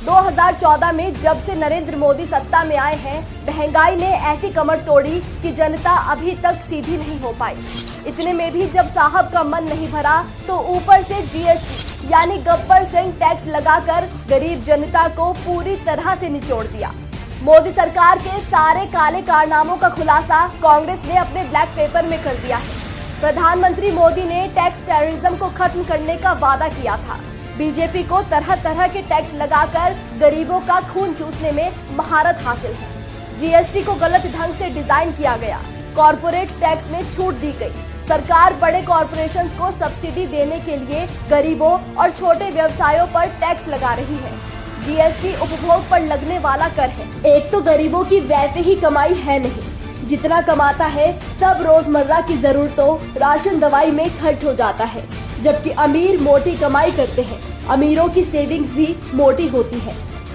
2014 में जब से नरेंद्र मोदी सत्ता में आए हैं, महंगाई ने ऐसी कमर तोड़ी कि जनता अभी तक सीधी नहीं हो पाई। इतने में भी जब साहब का मन नहीं भरा तो ऊपर से जीएसटी यानी गब्बर सिंह टैक्स लगाकर गरीब जनता को पूरी तरह से निचोड़ दिया। मोदी सरकार के सारे काले कारनामों का खुलासा कांग्रेस ने अपने ब्लैक पेपर में कर दिया है। प्रधानमंत्री मोदी ने टैक्स टेररिज्म को खत्म करने का वादा किया था। बीजेपी को तरह तरह के टैक्स लगाकर गरीबों का खून चूसने में महारत हासिल है। जीएसटी को गलत ढंग से डिजाइन किया गया, कॉरपोरेट टैक्स में छूट दी गई। सरकार बड़े कॉरपोरेशंस को सब्सिडी देने के लिए गरीबों और छोटे व्यवसायों पर टैक्स लगा रही है। जीएसटी उपभोग पर लगने वाला कर है। एक तो गरीबों की वैसे ही कमाई है नहीं, जितना कमाता है सब रोजमर्रा की जरूरतों, राशन, दवाई में खर्च हो जाता है, जबकि अमीर मोटी कमाई करते हैं। अमीरों की सेविंग्स भी मोटी होती है।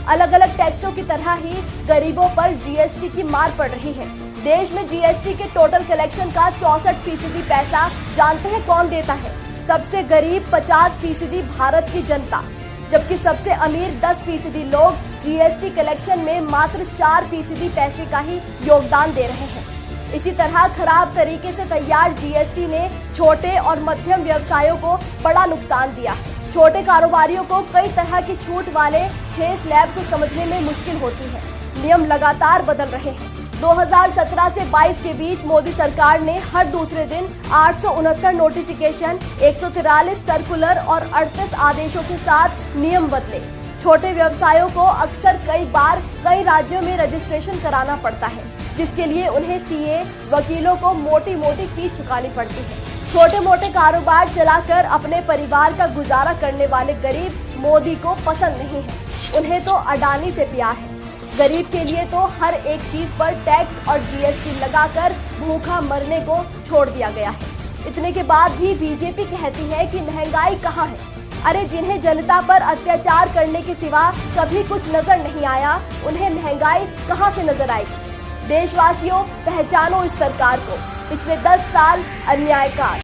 अलग अलग टैक्सों की तरह ही गरीबों पर जीएसटी की मार पड़ रही है। देश में जीएसटी के टोटल कलेक्शन का 64% पैसा जानते हैं कौन देता है? सबसे गरीब 50% भारत की जनता, जबकि सबसे अमीर 10% लोग जीएसटी कलेक्शन में मात्र 4% पैसे का ही योगदान दे रहे हैं। इसी तरह खराब तरीके से तैयार जीएसटी ने छोटे और मध्यम व्यवसायों को बड़ा नुकसान दिया है। छोटे कारोबारियों को कई तरह की छूट वाले 6 स्लैब को समझने में मुश्किल होती है। नियम लगातार बदल रहे हैं। 2017 से 22 के बीच मोदी सरकार ने हर दूसरे दिन 869 नोटिफिकेशन, 143 सर्कुलर और 38 आदेशों के साथ नियम बदले। छोटे व्यवसायों को अक्सर कई बार कई राज्यों में रजिस्ट्रेशन कराना पड़ता है, जिसके लिए उन्हें सीए, वकीलों को मोटी मोटी फीस चुकानी पड़ती है। छोटे मोटे कारोबार चलाकर अपने परिवार का गुजारा करने वाले गरीब मोदी को पसंद नहीं है। उन्हें तो अडानी से प्यार है। गरीब के लिए तो हर एक चीज पर टैक्स और जीएसटी लगाकर भूखा मरने को छोड़ दिया गया है। इतने के बाद भी बीजेपी कहती है कि महंगाई कहाँ है। अरे जिन्हें जनता पर अत्याचार करने के सिवा कभी कुछ नजर नहीं आया, उन्हें महंगाई कहाँ से नजर आएगी? देशवासियों, पहचानो इस सरकार को, पिछले 10 साल अन्यायकार।